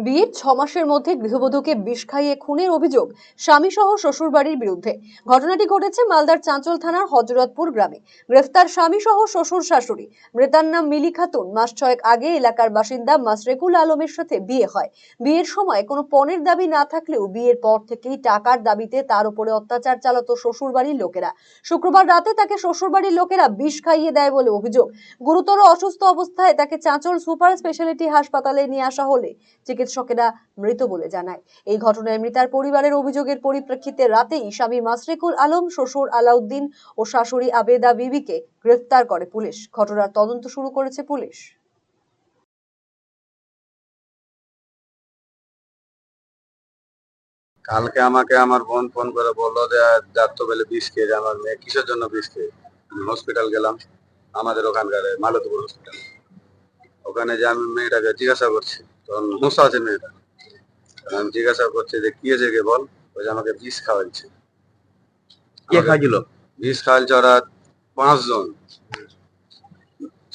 বিয়ের 6 মাসের মধ্যে গৃহবধূকে বিষ খাইয়ে খুনের অভিযোগ স্বামী সহ শ্বশুরবাড়ির বিরুদ্ধে। ঘটনাটি ঘটেছে মালদার চাঁচল থানার হযরতপুর গ্রামে। গ্রেফতার স্বামী সহ শ্বশুর শাশুড়ি। মৃতার নাম মিলি খাতুন। মাস 6 আগে এলাকার বাসিন্দা মাসরেকুল আলমের সাথে বিয়ে হয়। বিয়ের সময় কোনো পণের দাবি না থাকলেও বিয়ের পর থেকেই টাকার দাবিতে তার উপরে অত্যাচার চালাতো শ্বশুরবাড়ির লোকেরা। শুক্রবার রাতে তাকে শ্বশুরবাড়ির লোকেরা বিষ খাইয়ে দেয় বলে অভিযোগ। গুরুতর অসুস্থ অবস্থায় তাকে চাঁচল সুপার স্পেশালিটি হাসপাতালে নিয়ে আসা হলে চিকিৎসকেরা মৃত বলে জানায়। এই ঘটনায় মৃতার পরিবারের অভিযোগের পরিপ্রেক্ষিতে রাতেই স্বামী মাসরেকুল আলম, শ্বশুর আলাউদ্দিন ও শাশুড়ি আবেদা বিবিকে গ্রেফতার করে পুলিশ। ঘটনার তদন্ত শুরু করেছে পুলিশ। কালকে আমাকে আমার বোন ফোন করে বললো যে যাত্র বেলে বিষ খেয়েছে আমার মেয়ে। কিসের জন্য বিষ খেয়ে? হসপিটাল গেলাম, আমাদের ওখানকার মালতীপুর হসপিটাল। ওখানে যে আমি মেয়েটাকে জিজ্ঞাসা করছি, তখন মুসা আছে মেয়েটা। আমি জিজ্ঞাসা করছি যে কি হয়েছে কে বল। ওই যে আমাকে বিষ খাওয়াচ্ছে। কে খাইছিল? বিষ খাওয়াচ্ছে ওরা 5 জন,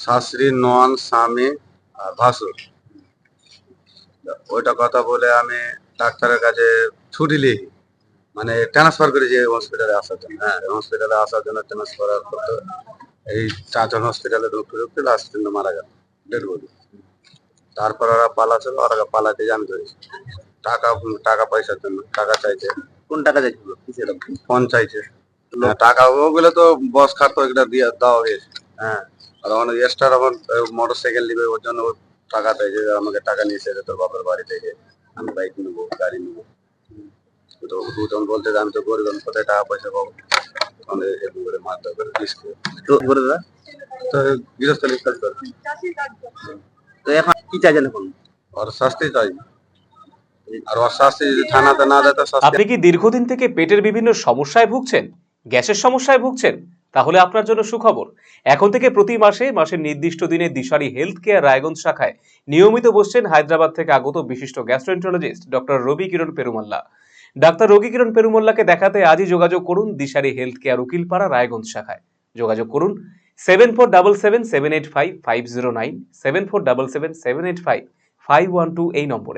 শাশুড়ি, নন, স্বামী আর ভাসুর। ওইটা কথা বলে আমি ডাক্তারের কাছে ছুটি লিখি, মানে ট্রান্সফার করেছি হসপিটালে আসার জন্য। হ্যাঁ, হসপিটালে আসার জন্য ট্রান্সফার করতে এই চাঁচল হসপিটালে ঢুকতে লাস্ট দিন মারা গেল, ডেড বডি। তারপর ওরা পালাচ্ছিল, ওরা পালাতে আমি ধরেছি। টাকা টাকা পয়সার জন্য টাকা চাইছে। কোন টাকা চাইছিল? কিসের? ফোন চাইছে। হ্যাঁ, টাকা ওগুলো তো বস খাট ওইগুলো দিয়ে দেওয়া হয়েছে। হ্যাঁ, আর অনেক এক্সট্রা আমার মোটর সাইকেল নিবে, ওর জন্য টাকা চাইছে। আমাকে টাকা নিয়ে এসে তোর বাপের বাড়ি থেকে আমি বাইক নেবো, গাড়ি নেবো। তো তখন বলতে আমি তো গরিব, আমি কোথায় টাকা পয়সা পাবো? আমাদের এরকম করে মারধর করে বিষ খেয়ে। তো করে দাদা, তো গৃহস্থলী কাজ করে। তো এখন কি চাইছেন এখন? ওর শাস্তি চাই, আর ওর শাস্তি যদি থানাতে না দেয় তো শাস্তি। আপনি কি দীর্ঘদিন থেকে পেটের বিভিন্ন সমস্যায় ভুগছেন, গ্যাসের সমস্যায় ভুগছেন? তাহলে আপনার জন্য সুখবর। এখন থেকে প্রতি মাসের নির্দিষ্ট দিনে দিশারি হেলথ কেয়ার রায়গঞ্জ শাখায় নিয়মিত বসছেন হায়দ্রাবাদ থেকে আগত বিশিষ্ট গ্যাস্ট্রোএন্টারোলজিস্ট ডক্টর রবি কিরণ পেরুমাল্লা। ডাক্তার রবি কিরণ পেরুমাল্লাকে দেখাতে আজই যোগাযোগ করুন দিশারি হেলথ কেয়ার উকিলপাড়া রায়গঞ্জ শাখায়। যোগাযোগ করুন 7477785509, 7477785512 এই নম্বরে।